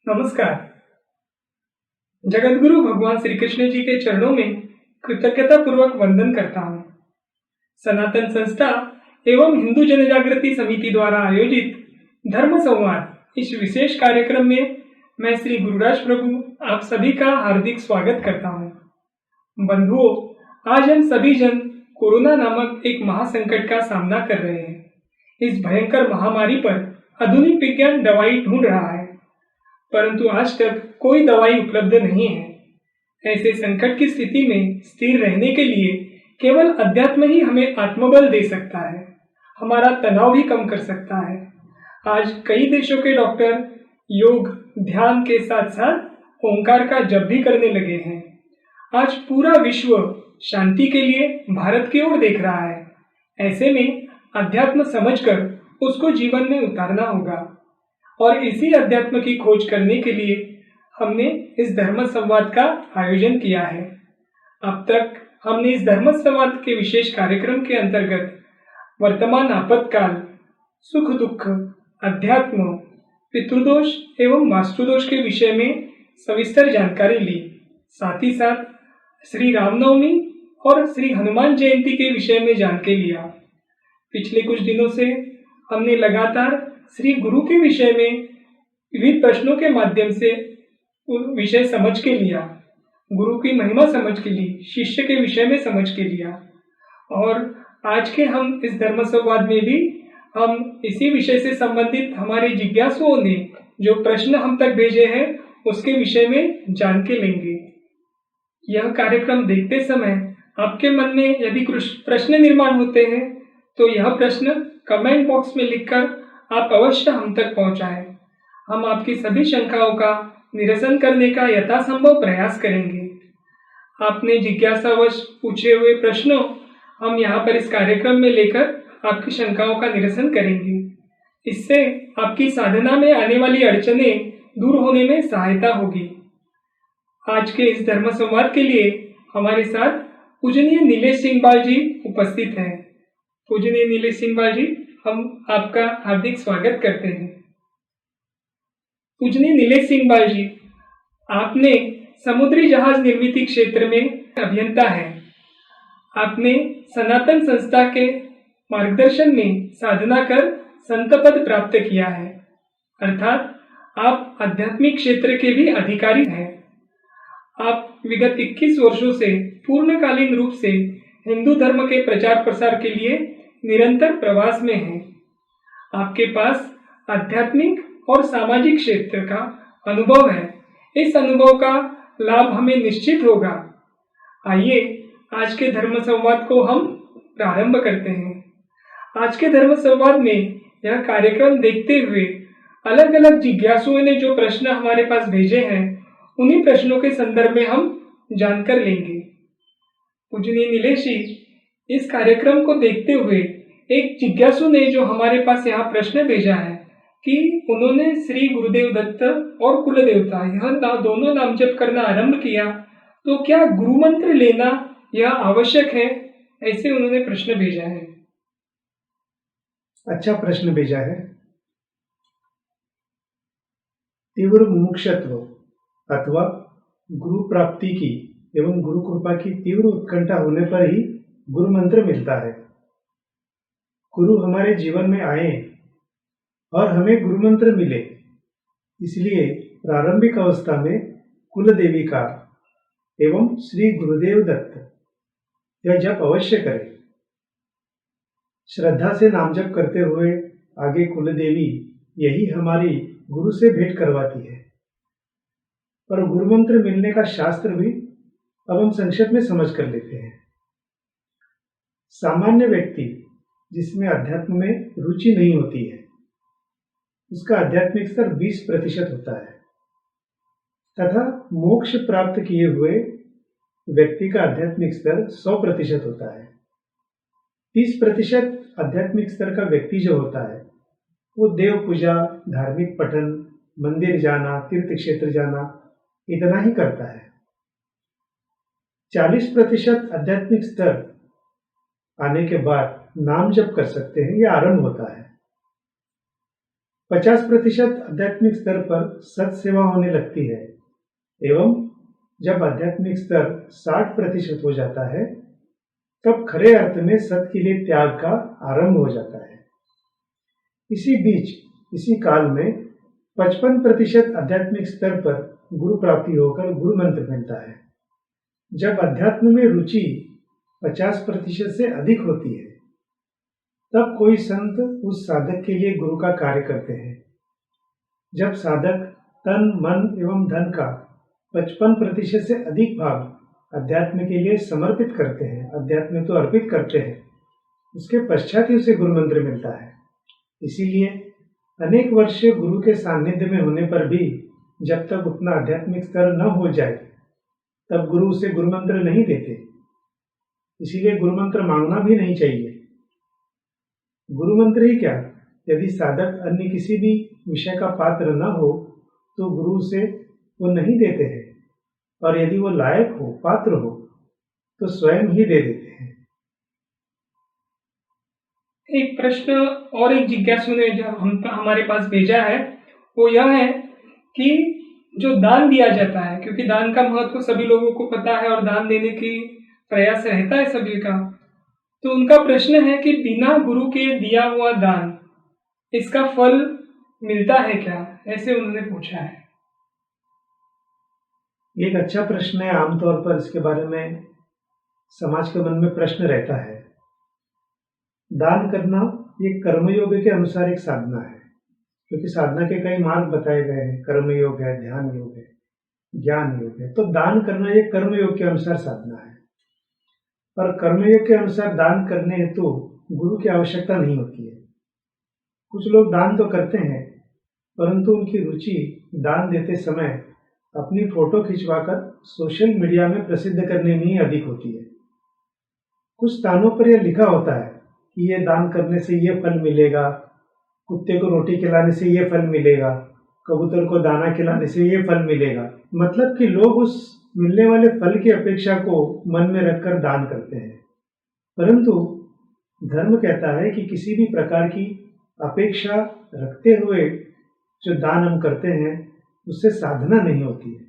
नमस्कार। जगतगुरु भगवान श्री कृष्ण जी के चरणों में कृतज्ञता पूर्वक वंदन करता हूँ। सनातन संस्था एवं हिंदू जनजागृति समिति द्वारा आयोजित धर्म संवाद इस विशेष कार्यक्रम में मैं श्री गुरुराज प्रभु आप सभी का हार्दिक स्वागत करता हूँ। बंधुओं, आज हम सभी जन कोरोना नामक एक महासंकट का सामना कर रहे हैं। इस भयंकर महामारी पर आधुनिक विज्ञान दवाई ढूंढ रहा है, परंतु आज तक कोई दवाई उपलब्ध नहीं है। ऐसे संकट की स्थिति में स्थिर रहने के लिए केवल अध्यात्म ही हमें आत्मबल दे सकता है, हमारा तनाव भी कम कर सकता है। आज कई देशों के डॉक्टर योग, ध्यान के साथ साथ ओंकार का जप भी करने लगे हैं। आज पूरा विश्व शांति के लिए भारत की ओर देख रहा है। ऐसे में अध्यात्म समझकर उसको जीवन में उतारना होगा, और इसी अध्यात्म की खोज करने के लिए हमने इस धर्म संवाद का आयोजन किया है। अब तक हमने इस धर्म संवाद के विशेष कार्यक्रम के अंतर्गत वर्तमान आपातकाल, सुख दुख, अध्यात्म, पितृदोष एवं वास्तुदोष के विषय में सविस्तर जानकारी ली। साथ ही साथ श्री रामनवमी और श्री हनुमान जयंती के विषय में जानकारी लिया। पिछले कुछ दिनों से हमने लगातार श्री गुरु के विषय में विविध प्रश्नों के माध्यम से विषय समझ के लिया, गुरु की महिमा समझ के ली, शिष्य के विषय में समझ के लिया। और आज के हम इस धर्म संवाद में भी हम इसी विषय से संबंधित हमारे जिज्ञासुओं ने जो प्रश्न हम तक भेजे हैं उसके विषय में जान के लेंगे। यह कार्यक्रम देखते समय आपके मन में यदि कुछ प्रश्न निर्माण होते हैं तो यह प्रश्न कमेंट बॉक्स में लिखकर आप अवश्य हम तक पहुंचाएं। हम आपकी सभी शंकाओं का निरसन करने का यथासंभव प्रयास करेंगे। आपने जिज्ञासावश पूछे हुए प्रश्नों हम यहाँ पर इस कार्यक्रम में लेकर आपकी शंकाओं का निरसन करेंगे। इससे आपकी साधना में आने वाली अड़चनें दूर होने में सहायता होगी। आज के इस धर्म संवाद के लिए हमारे साथ पूजनीय नीलेश सिंह बाल जी उपस्थित हैं। पूजनीय नीलेश सिंह बाल जी, हम आपका हार्दिक स्वागत करते हैं। पूजनीय नीलेश सिंह बाल जी, आपने समुद्री जहाज निर्मित क्षेत्र में अभियंता हैं। आपने सनातन संस्था के मार्गदर्शन में साधना कर संत पद प्राप्त किया है, अर्थात आप आध्यात्मिक क्षेत्र के भी अधिकारी हैं। आप विगत 21 वर्षों से पूर्णकालीन रूप से हिंदू धर्म के प्रचार प्रसार के लिए निरंतर प्रवास में हैं। आपके पास आध्यात्मिक और सामाजिक क्षेत्र का अनुभव है। इस अनुभव का लाभ हमें निश्चित होगा। आइए आज के धर्म संवाद को हम प्रारंभ करते हैं। आज के धर्म संवाद में यह कार्यक्रम देखते हुए अलग अलग जिज्ञासुओं ने जो प्रश्न हमारे पास भेजे हैं उन्हीं प्रश्नों के संदर्भ में हम जानकर लेंगे। पूजनीय नीलेश जी, इस कार्यक्रम को देखते हुए एक जिज्ञासु ने जो हमारे पास यहाँ प्रश्न भेजा है कि उन्होंने श्री गुरुदेव दत्त और कुल देवता यह दोनों नाम जप करना आरंभ किया, तो क्या गुरु मंत्र लेना यह आवश्यक है? ऐसे उन्होंने प्रश्न भेजा है। अच्छा प्रश्न भेजा है। तीव्र मुमुक्षत्व अथवा गुरु प्राप्ति की एवं गुरु कृपा की तीव्र उत्कंठा होने पर ही गुरु मंत्र मिलता है। गुरु हमारे जीवन में आए और हमें गुरु मंत्र मिले, इसलिए प्रारंभिक अवस्था में कुल देवी का एवं श्री गुरुदेव दत्त यह जप अवश्य करें। श्रद्धा से नाम जप करते हुए आगे कुल देवी यही हमारी गुरु से भेंट करवाती है। पर गुरु मंत्र मिलने का शास्त्र भी अब हम संक्षेप में समझ कर लेते हैं। सामान्य व्यक्ति जिसमें अध्यात्म में रुचि नहीं होती है उसका आध्यात्मिक स्तर 20% होता है, तथा मोक्ष प्राप्त किए हुए व्यक्ति का आध्यात्मिक स्तर 100% होता है। 30% आध्यात्मिक स्तर का व्यक्ति जो होता है वो देव पूजा, धार्मिक पठन, मंदिर जाना, तीर्थ क्षेत्र जाना इतना ही करता है। 40% आध्यात्मिक स्तर आने के बाद नाम जप कर सकते हैं, यह आरंभ होता है। 50% आध्यात्मिक स्तर पर सत सेवा होने लगती है एवं जब आध्यात्मिक स्तर 60% हो जाता है तब खरे अर्थ में सत के लिए त्याग का आरंभ हो जाता है। इसी बीच इसी काल में 55% आध्यात्मिक स्तर पर गुरु प्राप्ति होकर गुरु मंत्र मिलता है। जब अध्यात्म में रुचि 50% से अधिक होती है तब कोई संत उस साधक के लिए गुरु का कार्य करते हैं। जब साधक तन मन एवं धन का 55% से अधिक भाग अध्यात्म के लिए समर्पित करते हैं, अध्यात्म तो अर्पित करते हैं, उसके पश्चात ही उसे गुरु मंत्र मिलता है। इसीलिए अनेक वर्ष गुरु के सानिध्य में होने पर भी जब तक उतना आध्यात्मिक स्तर न हो जाए तब गुरु उसे गुरु मंत्र नहीं देते। इसीलिए गुरु मंत्र मांगना भी नहीं चाहिए। गुरु मंत्र ही क्या, यदि साधक अन्य किसी भी विषय का पात्र न हो तो गुरु उसे वो नहीं देते हैं, और यदि वो लायक हो, पात्र हो, तो स्वयं ही दे देते हैं। एक प्रश्न और एक जिज्ञासु ने जो हमारे पास भेजा है वो यह है कि जो दान दिया जाता है, क्योंकि दान का महत्व सभी लोगों को पता है और दान देने की प्रयास रहता है सभी का, तो उनका प्रश्न है कि बिना गुरु के दिया हुआ दान, इसका फल मिलता है क्या, ऐसे उन्होंने पूछा है। एक अच्छा प्रश्न है। आमतौर पर इसके बारे में समाज के मन में प्रश्न रहता है। दान करना ये कर्मयोग के अनुसार एक साधना है, क्योंकि साधना के कई मार्ग बताए गए हैं। कर्मयोग है, ध्यान योग है, ज्ञान योग है। तो दान करना ये कर्मयोग के अनुसार साधना है, और कर्मयोग के अनुसार दान करने हेतु तो गुरु की आवश्यकता नहीं होती है। कुछ लोग दान तो करते हैं परंतु उनकी रुचि दान देते समय अपनी फोटो खिंचवाकर सोशल मीडिया में प्रसिद्ध करने में ही अधिक होती है। कुछ स्थानों पर यह लिखा होता है कि ये दान करने से ये फल मिलेगा, कुत्ते को रोटी खिलाने से ये फल मिलेगा, कबूतर को दाना खिलाने से ये फल मिलेगा। मतलब कि लोग उस मिलने वाले फल की अपेक्षा को मन में रखकर दान करते हैं। परंतु धर्म कहता है कि किसी भी प्रकार की अपेक्षा रखते हुए जो दान हम करते हैं उससे साधना नहीं होती है।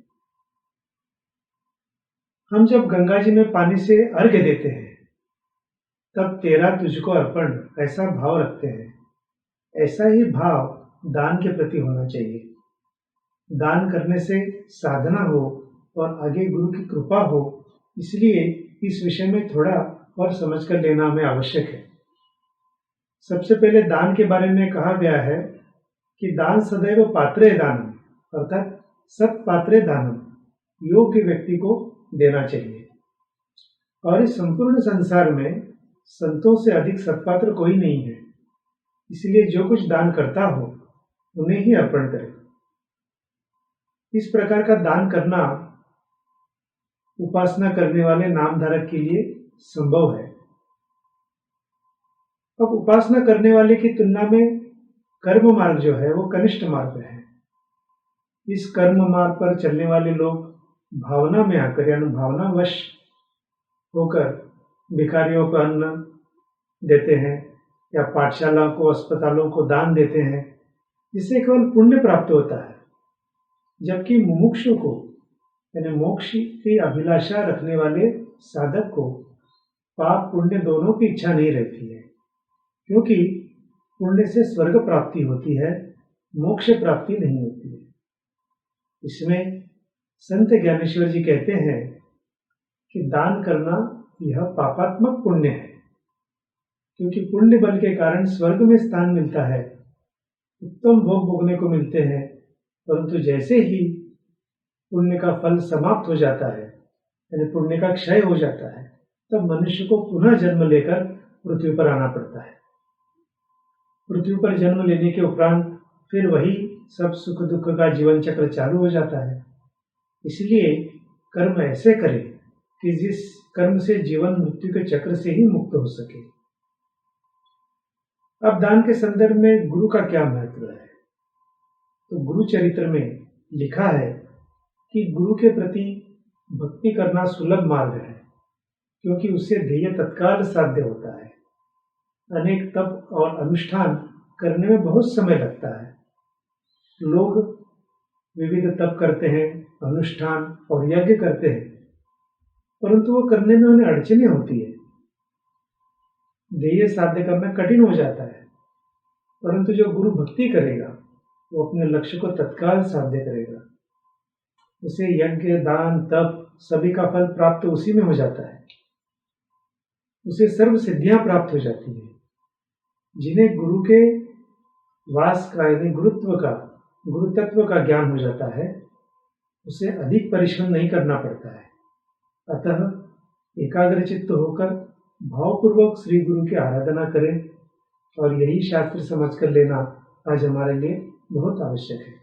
हम जब गंगा जी में पानी से अर्घ्य देते हैं तब तेरा तुझको अर्पण ऐसा भाव रखते हैं। ऐसा ही भाव दान के प्रति होना चाहिए। दान करने से साधना हो और आगे गुरु की कृपा हो, इसलिए इस विषय में थोड़ा और समझकर लेना हमें आवश्यक है। सबसे पहले दान के बारे में कहा गया है कि दान सदैव पात्रे दानम, अर्थात सत पात्रे दानम, योग्य व्यक्ति को देना चाहिए। और इस संपूर्ण संसार में संतों से अधिक सत्पात्र कोई नहीं है, इसलिए जो कुछ दान करता हो उन्हें ही अर्पण करें। इस प्रकार का दान करना उपासना करने वाले नामधारक के लिए संभव है। अब उपासना करने वाले की तुलना में कर्म मार्ग जो है वो कनिष्ठ मार्ग है। इस कर्म मार्ग पर चलने वाले लोग भावना में आकर यानी भावनावश होकर भिखारियों को अन्न देते हैं या पाठशाला को, अस्पतालों को दान देते हैं, जिससे केवल पुण्य प्राप्त होता है। जबकि मुमुक्षु को यानी मोक्ष की अभिलाषा रखने वाले साधक को पाप पुण्य दोनों की इच्छा नहीं रहती है, क्योंकि पुण्य से स्वर्ग प्राप्ति होती है, मोक्ष प्राप्ति नहीं होती है। इसमें संत ज्ञानेश्वर जी कहते हैं कि दान करना यह पापात्मक पुण्य है, क्योंकि पुण्य बल के कारण स्वर्ग में स्थान मिलता है, उत्तम भोग भोगने को मिलते हैं। परंतु जैसे ही पुण्य का फल समाप्त हो जाता है यानी पुण्य का क्षय हो जाता है, तब मनुष्य को पुनः जन्म लेकर पृथ्वी पर आना पड़ता है। पृथ्वी पर जन्म लेने के उपरांत फिर वही सब सुख दुख का जीवन चक्र चालू हो जाता है। इसलिए कर्म ऐसे करें कि जिस कर्म से जीवन मृत्यु के चक्र से ही मुक्त हो सके। अब दान के संदर्भ में गुरु का क्या महत्व है, तो गुरु चरित्र में लिखा है कि गुरु के प्रति भक्ति करना सुलभ मार्ग है, क्योंकि उससे ध्येय तत्काल साध्य होता है। अनेक तप और अनुष्ठान करने में बहुत समय लगता है, लोग विविध तप करते हैं, अनुष्ठान और यज्ञ करते हैं, परंतु वो करने में उन्हें अड़चनें होती है। ध्येय साध्य करना कठिन हो जाता है, परंतु जो गुरु भक्ति करेगा वो अपने लक्ष्य को तत्काल साध्य करेगा। उसे यज्ञ, दान, तप सभी का फल प्राप्त उसी में हो जाता है। उसे सर्व सिद्धियां प्राप्त हो जाती है। जिन्हें गुरु के वास का यानी गुरुतत्व का ज्ञान हो जाता है, उसे अधिक परिश्रम नहीं करना पड़ता है। अतः एकाग्रचित्त होकर भावपूर्वक श्री गुरु की आराधना करें, और यही शास्त्र समझकर लेना आज हमारे लिए बहुत आवश्यक है।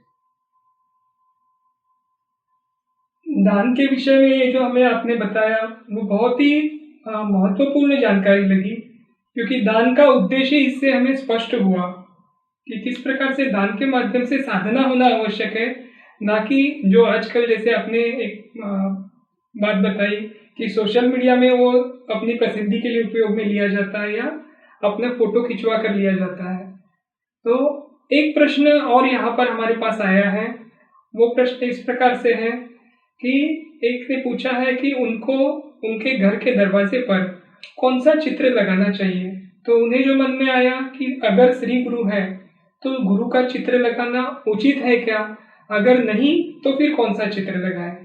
दान के विषय में ये जो हमें आपने बताया वो बहुत ही महत्वपूर्ण जानकारी लगी, क्योंकि दान का उद्देश्य इससे हमें स्पष्ट हुआ कि किस प्रकार से दान के माध्यम से साधना होना आवश्यक है, ना कि जो आजकल जैसे आपने एक बात बताई कि सोशल मीडिया में वो अपनी प्रसिद्धि के लिए उपयोग में लिया जाता है या अपने फोटो खिंचवा कर लिया जाता है। तो एक प्रश्न और यहाँ पर हमारे पास आया है। वो प्रश्न इस प्रकार से है कि एक ने पूछा है कि उनको उनके घर के दरवाजे पर कौन सा चित्र लगाना चाहिए। तो उन्हें जो मन में आया कि अगर श्री गुरु है तो गुरु का चित्र लगाना उचित है क्या, अगर नहीं तो फिर कौन सा चित्र लगाएं?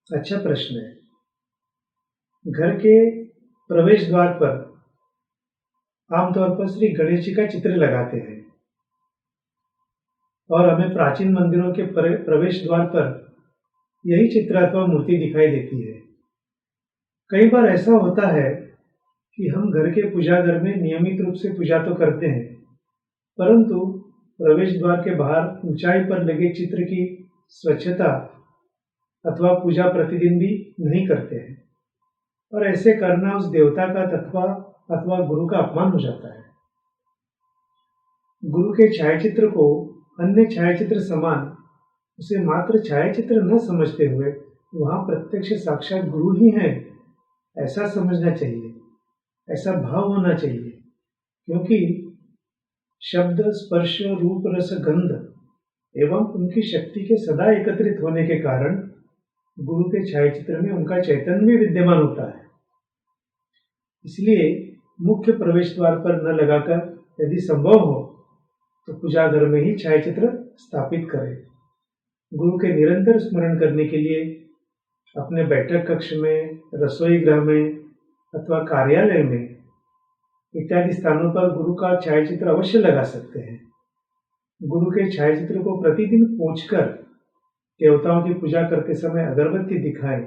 अच्छा प्रश्न है। घर के प्रवेश द्वार पर आमतौर पर श्री गणेश जी का चित्र लगाते हैं, और हमें प्राचीन मंदिरों के प्रवेश द्वार पर यही चित्र अथवा मूर्ति दिखाई देती है। कई बार ऐसा होता है कि हम घर के पूजा घर में नियमित रूप से पूजा तो करते हैं, परंतु प्रवेश द्वार के बाहर ऊंचाई पर लगे चित्र की स्वच्छता अथवा पूजा प्रतिदिन भी नहीं करते हैं, और ऐसे करना उस देवता का अथवा गुरु का अपमान हो जाता है। गुरु के छायाचित्र को अन्य छायाचित्र समान उसे मात्र छायाचित्र न समझते हुए वहां प्रत्यक्ष साक्षात गुरु ही हैं ऐसा समझना चाहिए, ऐसा भाव होना चाहिए। क्योंकि शब्द, स्पर्श, रूप, रस, गंध एवं उनकी शक्ति के सदा एकत्रित होने के कारण गुरु के छायाचित्र में उनका चैतन्य भी विद्यमान होता है। इसलिए मुख्य प्रवेश द्वार पर न लगाकर यदि संभव हो तो पूजा घर में ही छायाचित्र स्थापित करें। गुरु के निरंतर स्मरण करने के लिए अपने बैठक कक्ष में, रसोई गृह में अथवा कार्यालय में इत्यादि स्थानों पर गुरु का छायाचित्र अवश्य लगा सकते हैं। गुरु के छायाचित्र को प्रतिदिन पोंछकर देवताओं की पूजा करते समय अगरबत्ती दिखाएं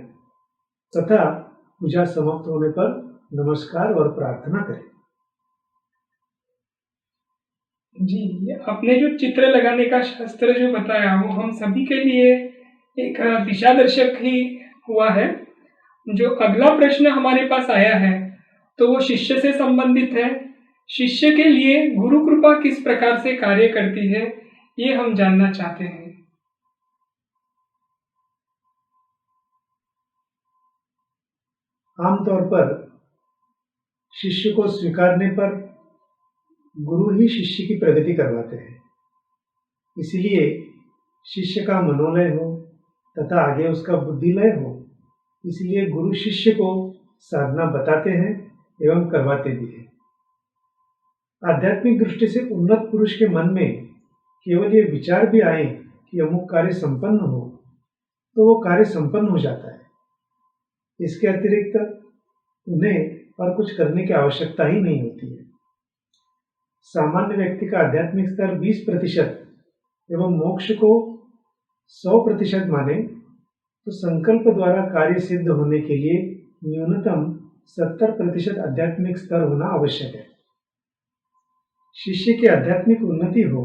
तथा पूजा समाप्त होने पर नमस्कार और प्रार्थना करें। जी, आपने जो चित्र लगाने का शास्त्र जो बताया वो हम सभी के लिए एक दिशा दर्शक ही हुआ है। जो अगला प्रश्न हमारे पास आया है तो वो शिष्य से संबंधित है। शिष्य के लिए गुरु कृपा किस प्रकार से कार्य करती है, ये हम जानना चाहते हैं। आमतौर पर शिष्य को स्वीकारने पर गुरु ही शिष्य की प्रगति करवाते हैं। इसलिए शिष्य का मनोलय हो तथा आगे उसका बुद्धिलय हो, इसलिए गुरु शिष्य को साधना बताते हैं एवं करवाते भी हैं। आध्यात्मिक दृष्टि से उन्नत पुरुष के मन में केवल ये विचार भी आए कि अमुक कार्य संपन्न हो तो वो कार्य संपन्न हो जाता है। इसके अतिरिक्त उन्हें और कुछ करने की आवश्यकता ही नहीं होती है। सामान्य व्यक्ति का आध्यात्मिक स्तर 20% एवं मोक्ष को 100% माने तो संकल्प द्वारा कार्य सिद्ध होने के लिए न्यूनतम 70% आध्यात्मिक स्तर होना आवश्यक है। शिष्य की आध्यात्मिक उन्नति हो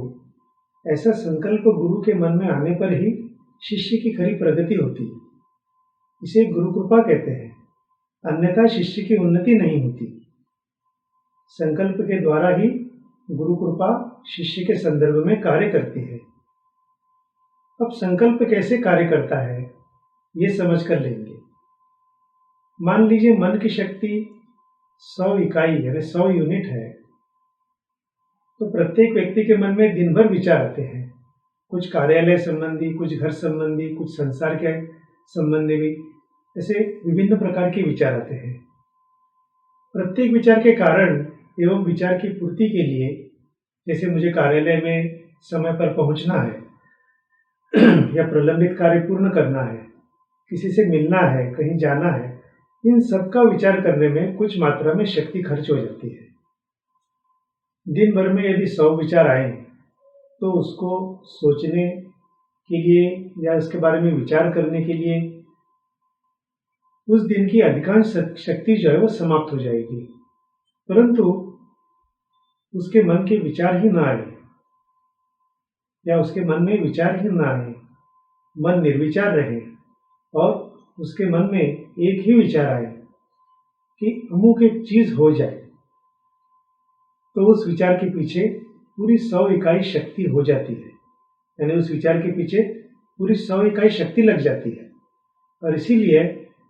ऐसा संकल्प गुरु के मन में आने पर ही शिष्य की खरी प्रगति होती है। इसे गुरु कृपा कहते हैं, अन्यथा शिष्य की उन्नति नहीं होती। संकल्प के द्वारा ही गुरु कृपा शिष्य के संदर्भ में कार्य करती है। अब संकल्प कैसे कार्य करता है ये समझ कर लेंगे। मान लीजिए मन की शक्ति 100 इकाई यानी 100 यूनिट है, तो प्रत्येक व्यक्ति के मन में दिन भर विचार आते हैं। कुछ कार्यालय संबंधी, कुछ घर संबंधी, कुछ संसार के संबंधी भी, ऐसे विभिन्न प्रकार के विचार आते हैं। प्रत्येक विचार के कारण एवं विचार की पूर्ति के लिए, जैसे मुझे कार्यालय में समय पर पहुंचना है या प्रलंबित कार्य पूर्ण करना है, किसी से मिलना है, कहीं जाना है, इन सब का विचार करने में कुछ मात्रा में शक्ति खर्च हो जाती है। दिन भर में यदि 100 विचार आए तो उसको सोचने के लिए या उसके बारे में विचार करने के लिए उस दिन की अधिकांश शक्ति जो है वो समाप्त हो जाएगी। परंतु उसके मन के विचार ही ना आए या उसके मन में विचार ही ना आए, मन निर्विचार रहे और उसके मन में एक ही विचार आए कि अमुक एक चीज हो जाए, तो उस विचार के पीछे पूरी 100 इकाई शक्ति हो जाती है। यानी उस विचार के पीछे पूरी 100 इकाई शक्ति लग जाती है और इसीलिए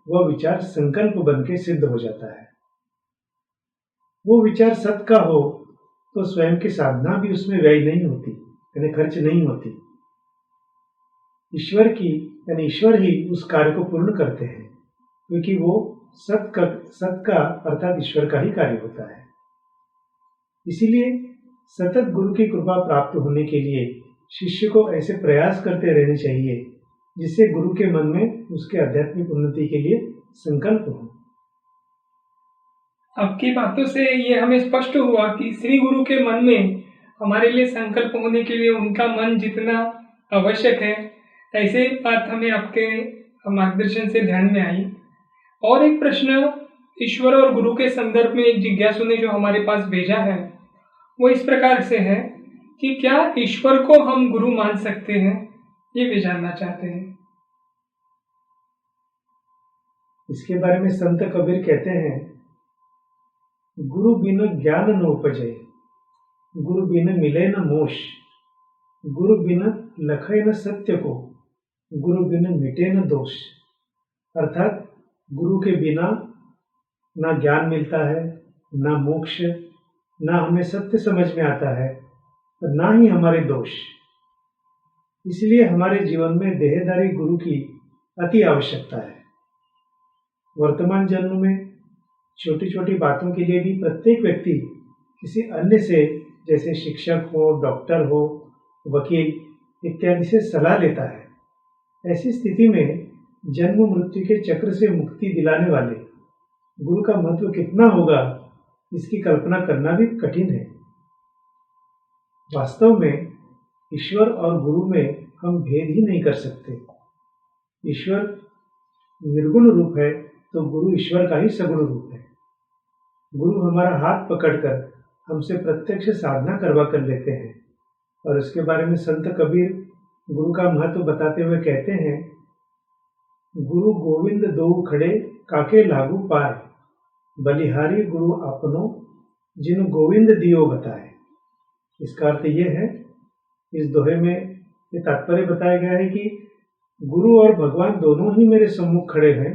वह विचार संकल्प बन के सिद्ध हो जाता है। वो विचार सत का हो तो स्वयं की साधना भी उसमें व्यय नहीं होती, यानी खर्च नहीं होती। ईश्वर की यानी ईश्वर ही उस कार्य को पूर्ण करते हैं, क्योंकि वो सत का अर्थात ईश्वर का ही कार्य होता है। इसीलिए सतत गुरु की कृपा प्राप्त होने के लिए शिष्य को ऐसे प्रयास करते रहने चाहिए जिससे गुरु के मन में उसके आध्यात्मिक उन्नति के लिए संकल्प हो। आपकी बातों से ये हमें स्पष्ट हुआ कि श्री गुरु के मन में हमारे लिए संकल्प होने के लिए उनका मन जितना आवश्यक है, ऐसे बात हमें आपके मार्गदर्शन से ध्यान में आई। और एक प्रश्न ईश्वर और गुरु के संदर्भ में एक जिज्ञासु ने जो हमारे पास भेजा है वो इस प्रकार से है कि क्या ईश्वर को हम गुरु मान सकते हैं, ये भी जानना चाहते हैं। इसके बारे में संत कबीर कहते हैं, गुरु बिन ज्ञान न उपजे, गुरु बिन मिले न मोश, गुरु बिन लखे न सत्य को, गुरु बिन मिटे न दोष। अर्थात गुरु के बिना ना ज्ञान मिलता है, ना मोक्ष, ना हमें सत्य समझ में आता है और ना ही हमारे दोष। इसलिए हमारे जीवन में देहधारी गुरु की अति आवश्यकता है। वर्तमान जन्म में छोटी छोटी बातों के लिए भी प्रत्येक व्यक्ति किसी अन्य से, जैसे शिक्षक हो, डॉक्टर हो, वकील इत्यादि से सलाह लेता है। ऐसी स्थिति में जन्म मृत्यु के चक्र से मुक्ति दिलाने वाले गुरु का महत्व कितना होगा, इसकी कल्पना करना भी कठिन है। वास्तव में ईश्वर और गुरु में हम भेद ही नहीं कर सकते। ईश्वर निर्गुण रूप है तो गुरु ईश्वर का ही सगुण रूप है। गुरु हमारा हाथ पकड़कर हमसे प्रत्यक्ष साधना करवा कर लेते हैं और इसके बारे में संत कबीर गुरु का महत्व बताते हुए कहते हैं, गुरु गोविंद दो खड़े काके लागू पार, बलिहारी गुरु अपनो जिन गोविंद दियो बताए। इसका अर्थ यह है, इस दोहे में ये तात्पर्य बताया गया है कि गुरु और भगवान दोनों ही मेरे सम्मुख खड़े हैं,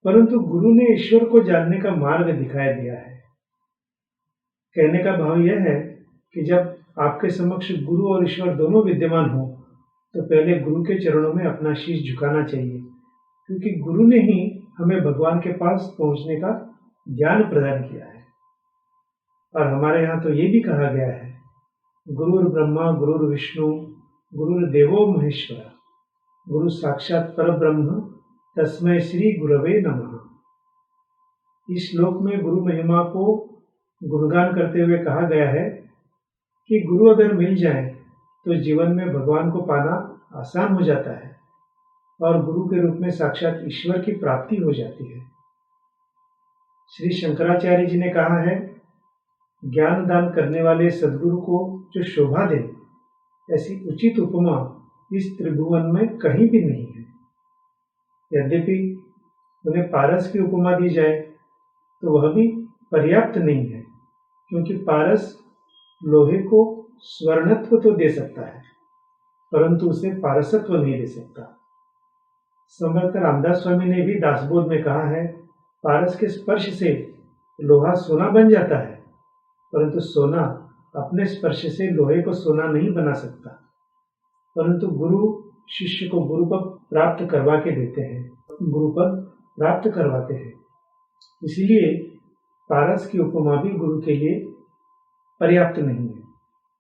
परंतु गुरु ने ईश्वर को जानने का मार्ग दिखाई दिया है। कहने का भाव यह है कि जब आपके समक्ष गुरु और ईश्वर दोनों विद्यमान हो तो पहले गुरु के चरणों में अपना शीश झुकाना चाहिए, क्योंकि गुरु ने ही हमें भगवान के पास पहुंचने का ज्ञान प्रदान किया है। और हमारे यहाँ तो ये भी कहा गया है, गुरुर् ब्रह्मा गुरुर्विष्णु गुरुर्देवो महेश्वर, गुरु साक्षात परब्रह्म तस्मै श्री गुरवे नमः। इस श्लोक में गुरु महिमा को गुणगान करते हुए कहा गया है कि गुरु अगर मिल जाए तो जीवन में भगवान को पाना आसान हो जाता है और गुरु के रूप में साक्षात ईश्वर की प्राप्ति हो जाती है। श्री शंकराचार्य जी ने कहा है, ज्ञान दान करने वाले सद्गुरु को जो शोभा दे, ऐसी उचित उपमा इस त्रिभुवन में कहीं भी नहीं है। यद्यपि उन्हें पारस की उपमा दी जाए तो वह भी पर्याप्त नहीं है, क्योंकि पारस लोहे को स्वर्णत्व तो दे सकता है परंतु उसे पारसत्व नहीं दे सकता। समर्थ रामदास स्वामी ने भी दासबोध में कहा है, पारस के स्पर्श से लोहा सोना बन जाता है, परंतु सोना अपने स्पर्श से लोहे को सोना नहीं बना सकता। परंतु गुरु शिष्य को गुरु पद प्राप्त करवा के देते हैं, गुरु पद प्राप्त करवाते हैं। इसलिए पारस की उपमा भी गुरु के लिए पर्याप्त नहीं है,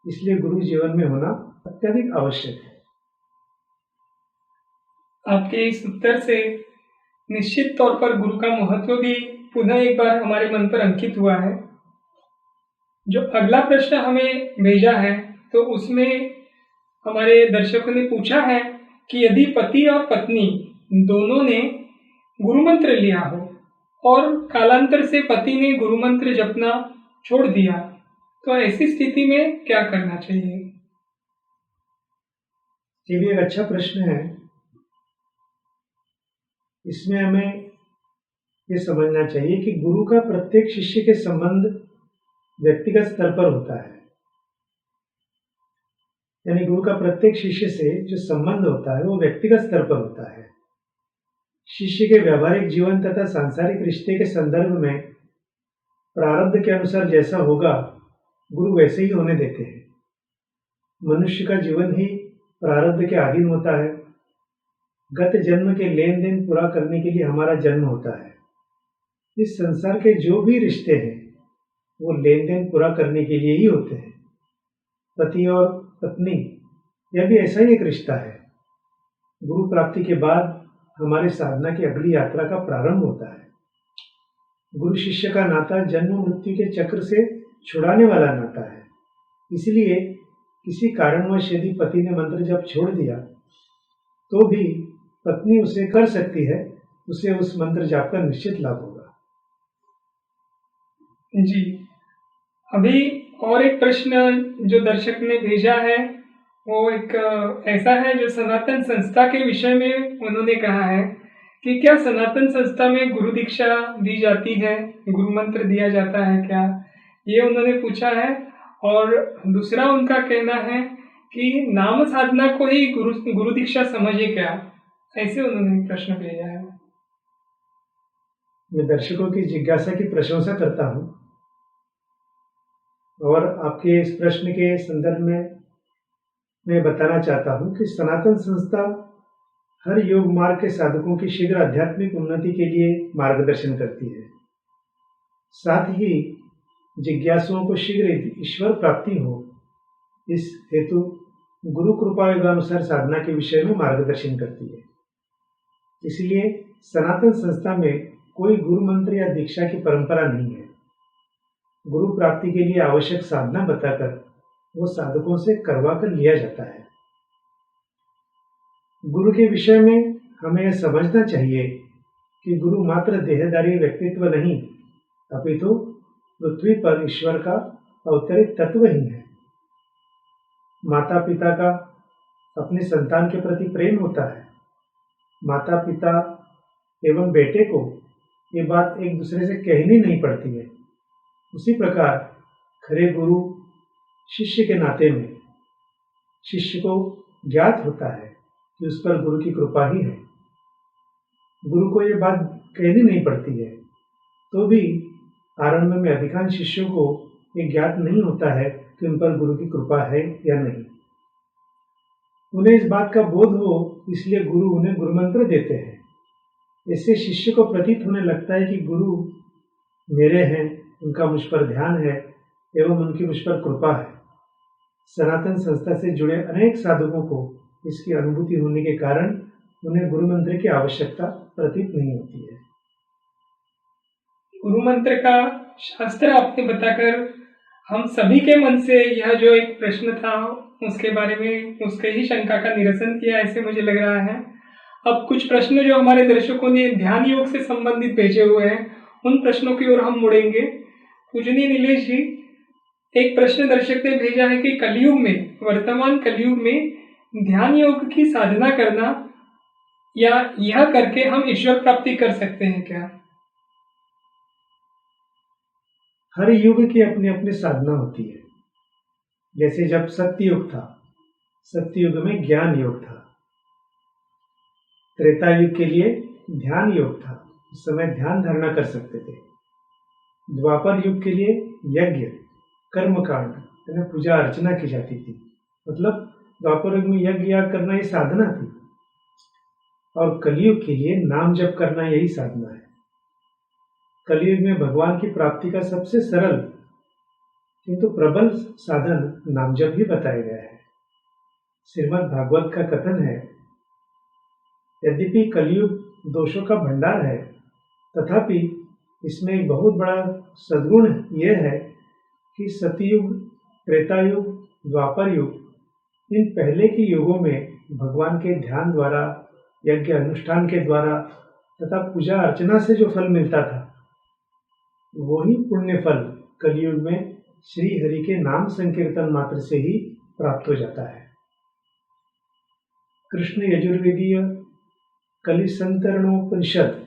इसलिए गुरु जीवन में होना अत्यधिक आवश्यक है। आपके इस उत्तर से निश्चित तौर पर गुरु का महत्व भी पुनः एक बार हमारे मन पर अंकित हुआ है। जो अगला प्रश्न हमें भेजा है तो उसमें हमारे दर्शकों ने पूछा है कि यदि पति और पत्नी दोनों ने गुरु मंत्र लिया हो और कालांतर से पति ने गुरु मंत्र जपना छोड़ दिया तो ऐसी स्थिति में क्या करना चाहिए? ये भी एक अच्छा प्रश्न है। इसमें हमें ये समझना चाहिए कि गुरु का प्रत्येक शिष्य के संबंध व्यक्तिगत स्तर पर होता है। यानी गुरु का प्रत्येक शिष्य से जो संबंध होता है वो व्यक्तिगत स्तर पर होता है। शिष्य के व्यावहारिक जीवन तथा सांसारिक रिश्ते के संदर्भ में प्रारब्ध के अनुसार जैसा होगा गुरु वैसे ही होने देते हैं। मनुष्य का जीवन ही प्रारब्ध के अधीन होता है। गत जन्म के लेन देन पूरा करने के लिए हमारा जन्म होता है। इस संसार के जो भी रिश्ते हैं वो लेन देन पूरा करने के लिए ही होते हैं। पति और पत्नी यह भी ऐसा ही एक रिश्ता है। गुरु प्राप्ति के बाद हमारे साधना की अगली यात्रा का प्रारंभ होता है। गुरु शिष्य का नाता जन्म मृत्यु के चक्र से छुड़ाने वाला नाता है। इसलिए किसी कारणवश यदि पति ने मंत्र जप छोड़ दिया तो भी पत्नी उसे कर सकती है, उसे उस मंत्र जाप का निश्चित लाभ होगा। जी, अभी और एक प्रश्न जो दर्शक ने भेजा है वो एक ऐसा है जो सनातन संस्था के विषय में उन्होंने कहा है कि क्या सनातन संस्था में गुरु दीक्षा दी जाती है, गुरु मंत्र दिया जाता है क्या, ये उन्होंने पूछा है। और दूसरा उनका कहना है कि नाम साधना को ही गुरु दीक्षा समझे क्या, ऐसे उन्होंने प्रश्न भेजा है। मैं दर्शकों की जिज्ञासा की प्रशंसा करता हूँ और आपके इस प्रश्न के संदर्भ में मैं बताना चाहता हूँ कि सनातन संस्था हर योग मार्ग के साधकों की शीघ्र आध्यात्मिक उन्नति के लिए मार्गदर्शन करती है। साथ ही जिज्ञासुओं को शीघ्र ईश्वर प्राप्ति हो, इस हेतु गुरु कृपा योगानुसार साधना के विषय में मार्गदर्शन करती है। इसलिए सनातन संस्था में कोई गुरु मंत्र या दीक्षा की परंपरा नहीं है। गुरु प्राप्ति के लिए आवश्यक साधना बताकर वो साधकों से करवा कर लिया जाता है। गुरु के विषय में हमें यह समझना चाहिए कि गुरु मात्र देहधारी व्यक्तित्व नहीं, अपितु पृथ्वी पर ईश्वर का अवतरित तत्व ही है। माता पिता का अपने संतान के प्रति प्रेम होता है। माता पिता एवं बेटे को ये बात एक दूसरे से कहनी नहीं पड़ती है। उसी प्रकार खरे गुरु शिष्य के नाते में शिष्य को ज्ञात होता है कि उस पर गुरु की कृपा ही है। गुरु को ये बात कहनी नहीं पड़ती है, तो भी आरंभ में अधिकांश शिष्यों को ये ज्ञात नहीं होता है कि उन पर गुरु की कृपा है या नहीं। उन्हें इस बात का बोध हो, इसलिए गुरु उन्हें गुरु मंत्र देते हैं। इससे शिष्य को प्रतीत होने लगता है कि गुरु मेरे हैं, उनका मुझ पर ध्यान है एवं उनकी मुझ पर कृपा है। सनातन संस्था से जुड़े अनेक साधकों को इसकी अनुभूति होने के कारण उन्हें गुरु मंत्र की आवश्यकता प्रतीत नहीं होती है। गुरु मंत्र का शास्त्र आपने बताकर हम सभी के मन से यह जो एक प्रश्न था उसके बारे में उसके ही शंका का निरसन किया, ऐसे मुझे लग रहा है। अब कुछ प्रश्न जो हमारे दर्शकों ने ध्यान योग से संबंधित भेजे हुए हैं उन प्रश्नों की ओर हम मुड़ेंगे। पूजनीय नीलेश जी, एक प्रश्न दर्शक ने भेजा है कि कलयुग में, वर्तमान कलयुग में ध्यान योग की साधना करना या यह करके हम ईश्वर प्राप्ति कर सकते हैं क्या? हर युग की अपनी अपनी साधना होती है। जैसे जब सत्ययुग था, सत्ययुग में ज्ञान योग था। त्रेता युग के लिए ध्यान योग था, उस समय ध्यान धारणा कर सकते थे। द्वापर युग के लिए यज्ञ कर्मकांड यानी पूजा अर्चना की जाती थी, मतलब द्वापर युग में यज्ञ याग करना ये साधना थी, और कलयुग के लिए नाम जप करना यही साधना है। कलयुग में भगवान की प्राप्ति का सबसे सरल किंतु प्रबल साधन नाम जप ही बताया गया है। श्रीमद् भागवत का कथन है, यद्यपि कलयुग दोषों का भंडार है, तथापि इसमें एक बहुत बड़ा सद्गुण यह है कि सतयुग, त्रेता युग, द्वापर युग, इन पहले के युगों में भगवान के ध्यान द्वारा, यज्ञ अनुष्ठान के द्वारा तथा पूजा अर्चना से जो फल मिलता था, वही पुण्य फल कलयुग में श्री हरि के नाम संकीर्तन मात्र से ही प्राप्त हो जाता है। कृष्ण यजुर्वेदीय कलिसंतरणोपनिषद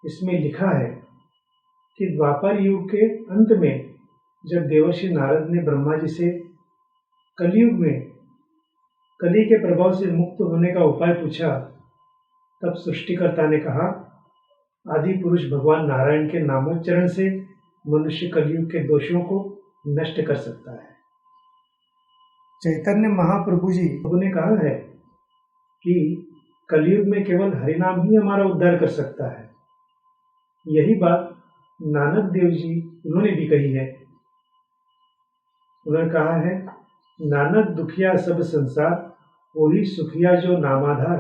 इसमें लिखा है कि द्वापर युग के अंत में जब देवर्षि नारद ने ब्रह्मा जी से कलयुग में कली के प्रभाव से मुक्त होने का उपाय पूछा, तब सृष्टिकर्ता ने कहा, आदि पुरुष भगवान नारायण के नामोच्चारण से मनुष्य कलयुग के दोषों को नष्ट कर सकता है। चैतन्य महाप्रभु जी ने कहा है कि कलयुग में केवल हरिनाम ही हमारा उद्धार कर सकता है। यही बात नानक देव जी उन्होंने भी कही है। उन्होंने कहा है, नानक दुखिया सब संसार, वही सुखिया जो नामाधार।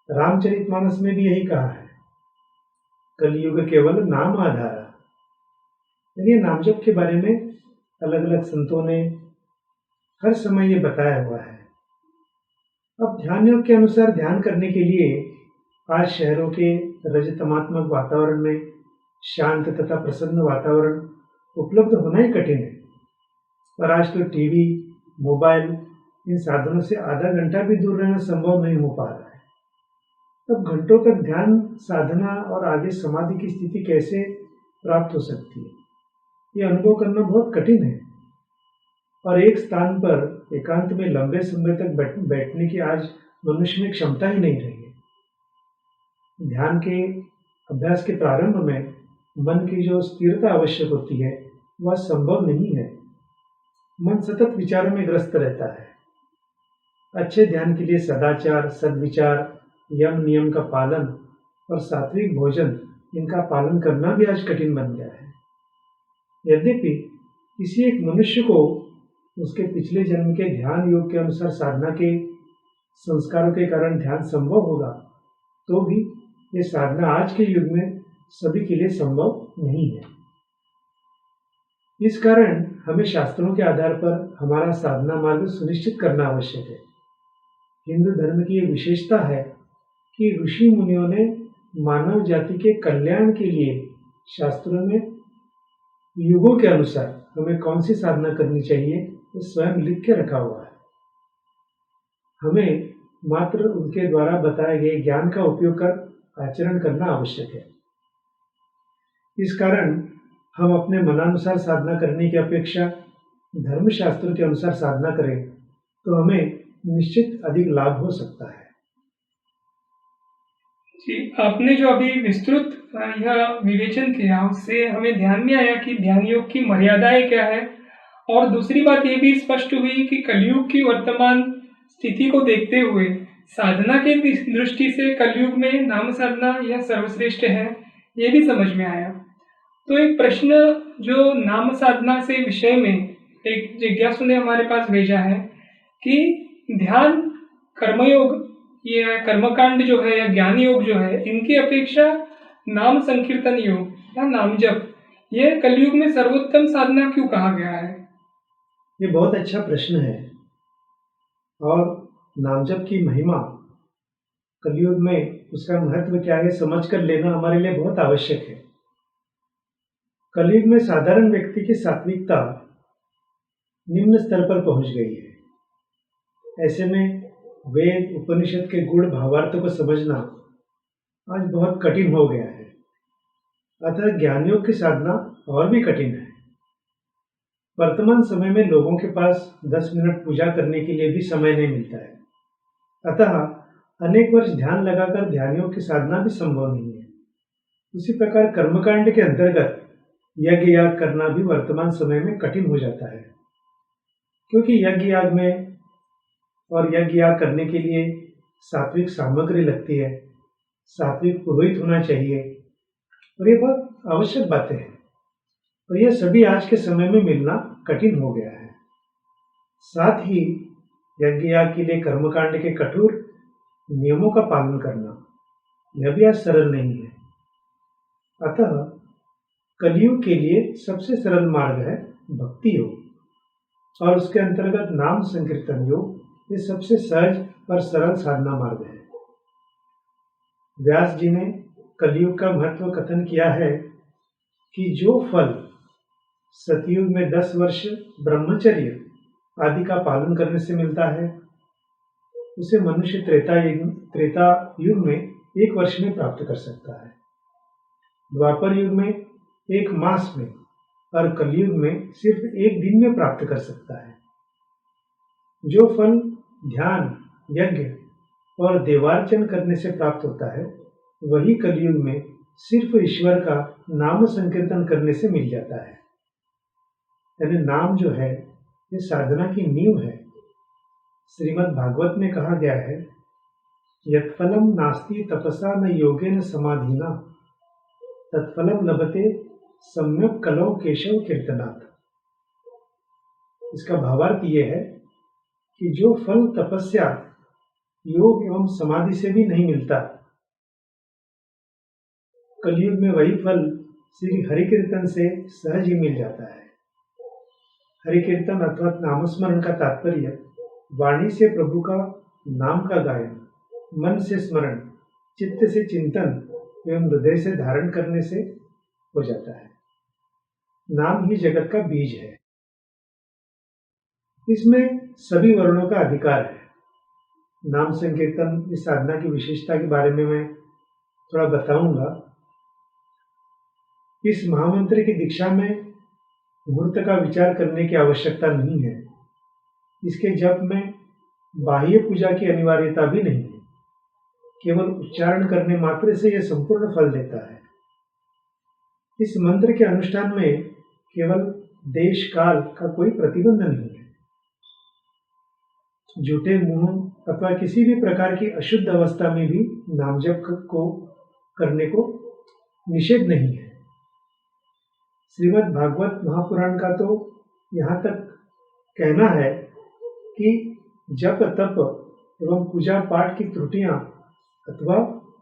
रामचरितमानस में भी यही कहा है, कलयुग केवल नाम आधार। यानी नाम जप के बारे में अलग अलग संतों ने हर समय ये बताया हुआ है। अब ध्यान योग के अनुसार ध्यान करने के लिए आज शहरों के रजतमात्मक वातावरण में शांत तथा प्रसन्न वातावरण उपलब्ध होना ही कठिन है। पर आज तो टीवी, मोबाइल, इन साधनों से आधा घंटा भी दूर रहना संभव नहीं हो पा रहा है। तब घंटों तक ध्यान साधना और आगे समाधि की स्थिति कैसे प्राप्त हो सकती है, ये अनुभव करना बहुत कठिन है। और एक स्थान पर एकांत में लंबे समय तक बैठने की आज मनुष्य में क्षमता ही नहीं रही है। ध्यान के अभ्यास के प्रारंभ में मन की जो स्थिरता आवश्यक होती है, वह संभव नहीं है। मन सतत विचारों में ग्रस्त रहता है। अच्छे ध्यान के लिए सदाचार, सद्विचार, यम नियम का पालन और सात्विक भोजन, इनका पालन करना भी आज कठिन बन गया है। यद्यपि किसी एक मनुष्य को उसके पिछले जन्म के ध्यान योग के अनुसार साधना के संस्कारों के कारण ध्यान संभव होगा, तो भी ये साधना आज के युग में सभी के लिए संभव नहीं है। इस कारण हमें शास्त्रों के आधार पर हमारा साधना मार्ग सुनिश्चित करना आवश्यक है। हिंदू धर्म की ये विशेषता है कि ऋषि मुनियों ने मानव जाति के कल्याण के लिए शास्त्रों में युगों के अनुसार हमें कौन सी साधना करनी चाहिए, ये स्वयं लिख के रखा हुआ है। हमें मात्र उनके द्वारा बताए गए ज्ञान का उपयोग कर आचरण करना आवश्यक है। इस कारण हम अपने मनानुसार साधना करने की अपेक्षा धर्मशास्त्र के अनुसार साधना करें तो हमें निश्चित अधिक लाभ हो सकता है। जी, आपने जो अभी विस्तृत यह विवेचन किया, उससे हमें ध्यान में आया कि ध्यान योग की मर्यादाएं क्या है, और दूसरी बात ये भी स्पष्ट हुई कि कलयुग की वर्तमान स्थिति को देखते हुए साधना के दृष्टि से कलयुग में नाम साधना यह सर्वश्रेष्ठ है, ये भी समझ में आया। तो एक प्रश्न जो नाम साधना से विषय में एक जिज्ञासु ने हमारे पास भेजा है कि ध्यान, कर्मयोग, ये कर्मकांड जो है या ज्ञान योग जो है, इनकी अपेक्षा नाम संकीर्तन योग या नाम जप, ये कलयुग में सर्वोत्तम साधना क्यों कहा गया है? ये बहुत अच्छा प्रश्न है। और नाम जप की महिमा कलयुग में उसका महत्व क्या है समझ कर लेना हमारे लिए बहुत आवश्यक है। कलयुग में साधारण व्यक्ति की सात्विकता निम्न स्तर पर पहुंच गई है। ऐसे में वेद उपनिषद के गूढ़ भावार्थ को समझना आज बहुत कठिन हो गया है। अतः ज्ञान योग की साधना और भी कठिन है। वर्तमान समय में लोगों के पास 10 मिनट पूजा करने के लिए भी समय नहीं मिलता है। अतः अनेक वर्ष ध्यान लगाकर ध्यान योग की साधना भी संभव नहीं है। उसी प्रकार कर्मकांड के अंतर्गत यज्ञ याग करना भी वर्तमान समय में कठिन हो जाता है, क्योंकि यज्ञ याग में और यज्ञ याग करने के लिए सात्विक सामग्री लगती है, सात्विक पुरोहित होना चाहिए और ये बहुत आवश्यक बातें हैं। और यह सभी आज के समय में मिलना कठिन हो गया है। साथ ही यज्ञ याग के लिए कर्मकांड के कठोर नियमों का पालन करना यह भी आज सरल नहीं है। अतः कलयुग के लिए सबसे सरल मार्ग है भक्ति योग और उसके अंतर्गत नाम संकीर्तन योग। ये सबसे सहज और सरल साधना मार्ग है। व्यास जी ने कलयुग का महत्व कथन किया है कि जो फल सतयुग में 10 वर्ष ब्रह्मचर्य आदि का पालन करने से मिलता है, उसे मनुष्य त्रेता युग में 1 वर्ष में प्राप्त कर सकता है, द्वापर युग में 1 मास में और कलयुग में सिर्फ 1 दिन में प्राप्त कर सकता है। जो फल ध्यान, यज्ञ और देवार्चन करने से प्राप्त होता है, वही कलयुग में सिर्फ ईश्वर का नाम संकीर्तन करने से मिल जाता है। यानी नाम जो है ये साधना की नींव है। श्रीमद् भागवत में कहा गया है, यत्फलम नास्ति तपसा न योगेन समाधिना तत्फलम लभते सम्यक कलौ केशव कीर्तनात्। इसका भावार्थ ये है कि जो फल तपस्या, योग एवं समाधि से भी नहीं मिलता, कलयुग में वही फल श्री हरि कीर्तन से सहज ही मिल जाता है। हरि कीर्तन अर्थात नामस्मरण का तात्पर्य वाणी से प्रभु का नाम का गायन, मन से स्मरण, चित्त से चिंतन एवं हृदय से धारण करने से हो जाता है। नाम ही जगत का बीज है। इसमें सभी वर्णों का अधिकार है। नाम संकीर्तन इस साधना की विशेषता के बारे में मैं थोड़ा बताऊंगा। इस महामंत्र की दीक्षा में मुहूर्त का विचार करने की आवश्यकता नहीं है। इसके जप में बाह्य पूजा की अनिवार्यता भी नहीं है। केवल उच्चारण करने मात्र से यह संपूर्ण फल देता है। इस मंत्र के अनुष्ठान में केवल देश काल का कोई प्रतिबंध नहीं है। झूठे मुंह अथवा किसी भी प्रकार की अशुद्ध अवस्था में भी नाम जप को करने को निषेध नहीं है। श्रीमद् भागवत महापुराण का तो यहाँ तक कहना है कि जप तप एवं पूजा पाठ की त्रुटियां अथवा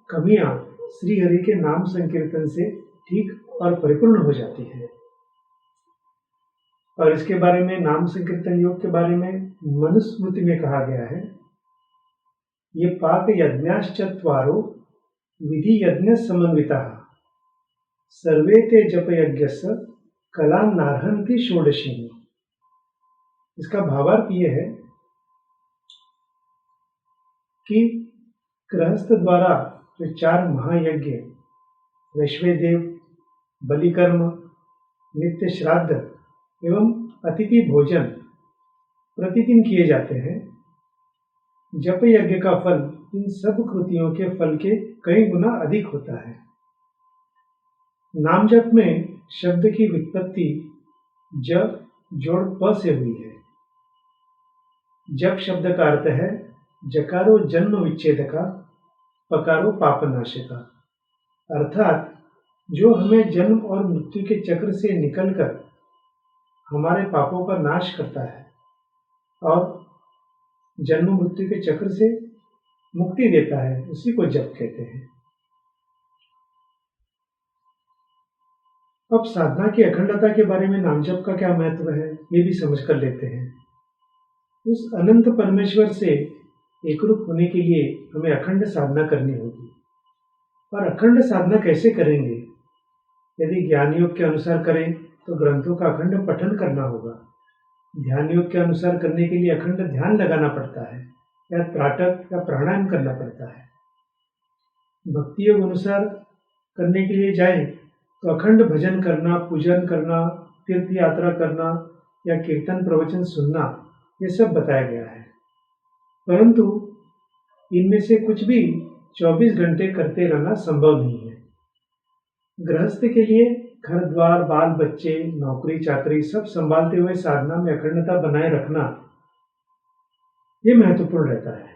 कमियां श्री हरि के नाम संकीर्तन से ठीक और परिपूर्ण हो जाती है। और इसके बारे में, नाम संकीर्तन योग के बारे में मनुस्मृति में कहा गया है, ये पाक यज्ञाश्चत्वारो विधि यज्ञ समन्विता सर्वे ते जप यज्ञस्य कला नार्हन्ति षोडशी। इसका भावार्थ ये है कि गृहस्थ द्वारा जो 4 महायज्ञ वैश्वेदेव, बलिकर्म, नित्य श्राद्ध एवं अतिथि भोजन प्रतिदिन किए जाते हैं, जप यज्ञ का फल इन सब कृतियों के फल के कई गुना अधिक होता है। नाम जप में शब्द की व्युत्पत्ति जप जोड़ प से हुई है। जप शब्द का अर्थ है जकारो जन्म विच्छेदका, पकारो पापनाशका, अर्थात जो हमें जन्म और मृत्यु के चक्र से निकलकर हमारे पापों का नाश करता है और जन्म मृत्यु के चक्र से मुक्ति देता है, उसी को जप कहते हैं। अब साधना की अखंडता के बारे में नाम जप का क्या महत्व है, ये भी समझ कर लेते हैं। उस अनंत परमेश्वर से एकरूप होने के लिए हमें अखंड साधना करनी होगी। और अखंड साधना कैसे करेंगे? यदि ज्ञान योग के अनुसार करें तो ग्रंथों का अखंड पठन करना होगा। ध्यान योग के अनुसार करने के लिए अखंड ध्यान लगाना पड़ता है या त्राटक या प्राणायाम करना पड़ता है। भक्ति योग अनुसार करने के लिए जाएं तो अखंड भजन करना, पूजन करना, तीर्थ यात्रा करना या कीर्तन प्रवचन सुनना, ये सब बताया गया है। परंतु इनमें से कुछ भी 24 घंटे करते रहना संभव नहीं है। गृहस्थ के लिए घर द्वार, बाल बच्चे, नौकरी चाकरी सब संभालते हुए साधना में अखंडता बनाए रखना ये महत्वपूर्ण रहता है।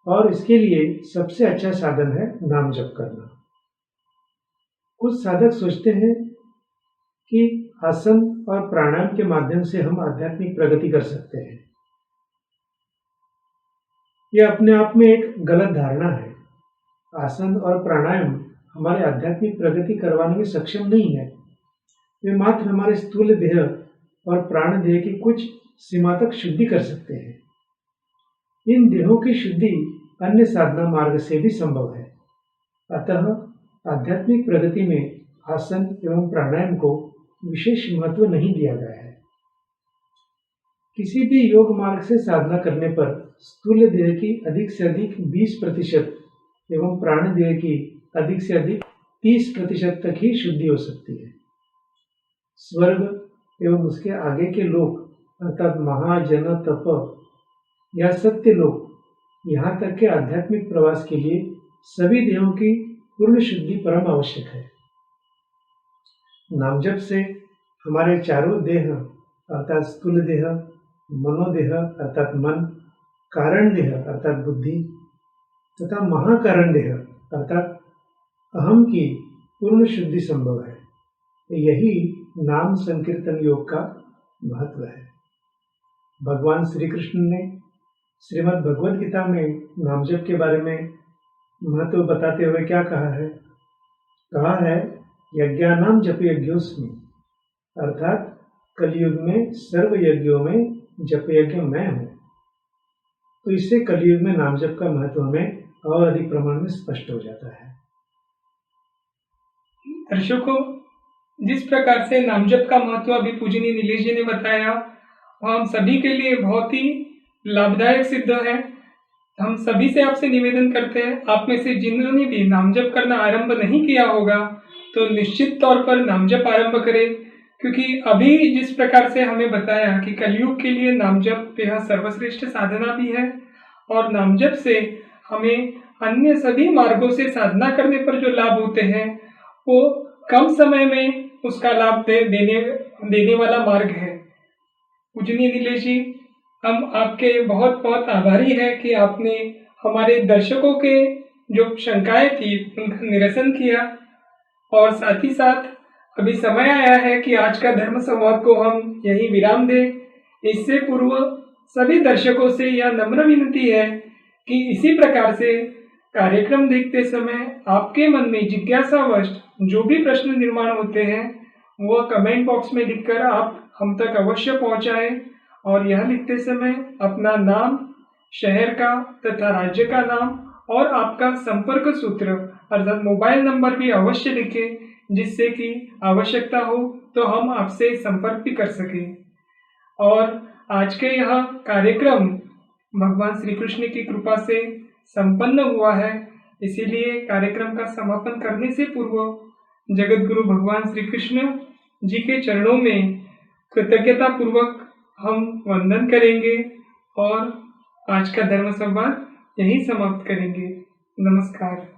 और इसके लिए सबसे अच्छा साधन है नाम जप करना। कुछ साधक सोचते हैं कि आसन और प्राणायाम के माध्यम से हम आध्यात्मिक प्रगति कर सकते हैं। यह अपने आप में एक गलत धारणा है। आसन और प्राणायाम हमारे आध्यात्मिक प्रगति करवाने में सक्षम नहीं है। वे मात्र हमारे स्थूल देह और प्राण देह की कुछ सीमा तक शुद्धि कर सकते हैं। इन देहों की शुद्धि अन्य साधना मार्ग से भी संभव है। अतः आध्यात्मिक प्रगति में आसन एवं प्राणायाम को विशेष महत्व नहीं दिया गया है। किसी भी योग मार्ग से साधना करने पर स्थूल देह की अधिक से अधिक 20% एवं प्राण देह की अधिक से अधिक 30% तक ही शुद्धि हो सकती है। स्वर्ग एवं उसके आगे के लोक अर्थात महाजन तप या सत्य लोक, यहाँ तक के आध्यात्मिक प्रवास के लिए सभी देहों की पूर्ण शुद्धि परम आवश्यक है। नामजप से हमारे चारों देह अर्थात स्थूल देह, मनोदेह अर्थात मन, कारण देह अर्थात बुद्धि तथा महाकारण देह अर्थात अहम की पूर्ण शुद्धि संभव है। यही नाम संकीर्तन योग का महत्व है। भगवान श्री कृष्ण ने श्रीमद् भगवद गीता में नामजप के बारे में महत्व बताते हुए क्या कहा है? कहा है यज्ञानाम जप यज्ञोस्मि, अर्थात कलयुग में सर्व यज्ञों में जप यज्ञ मैं हूँ। तो इससे कलयुग में नामजप का महत्व हमें और अधिक प्रमाण में स्पष्ट हो जाता है। दर्शकों, जिस प्रकार से नामजप का महत्व अभी पूजनीय नीलेश जी ने बताया, वह हम सभी के लिए बहुत ही लाभदायक सिद्ध है। हम सभी से आपसे निवेदन करते हैं, आप में से जिन्होंने भी नामजप करना आरंभ नहीं किया होगा तो निश्चित तौर पर नामजप आरंभ करें, क्योंकि अभी जिस प्रकार से हमें बताया कि कलयुग के लिए नामजप यह सर्वश्रेष्ठ साधना भी है और नामजप से हमें अन्य सभी मार्गों से साधना करने पर जो लाभ होते हैं वो कम समय में उसका लाभ देने वाला मार्ग है। पूजनीय नीलेश जी, हम आपके बहुत बहुत आभारी हैं कि आपने हमारे दर्शकों के जो शंकाएं थी उनका निरसन किया और साथ ही साथ अभी समय आया है कि आज का धर्म संवाद को हम यही विराम दें। इससे पूर्व सभी दर्शकों से यह नम्र विनती है कि इसी प्रकार से कार्यक्रम देखते समय आपके मन में जिज्ञासावश जो भी प्रश्न निर्माण होते हैं वह कमेंट बॉक्स में लिखकर आप हम तक अवश्य पहुंचाएं और यह लिखते समय अपना नाम, शहर का तथा राज्य का नाम और आपका संपर्क सूत्र अर्थात मोबाइल नंबर भी अवश्य लिखें, जिससे कि आवश्यकता हो तो हम आपसे संपर्क भी कर सकें। और आज के यह कार्यक्रम भगवान श्री कृष्ण की कृपा से संपन्न हुआ है, इसीलिए कार्यक्रम का समापन करने से पूर्व जगत गुरु भगवान श्री कृष्ण जी के चरणों में कृतज्ञता पूर्वक हम वंदन करेंगे और आज का धर्म संवाद यहीं समाप्त करेंगे। नमस्कार।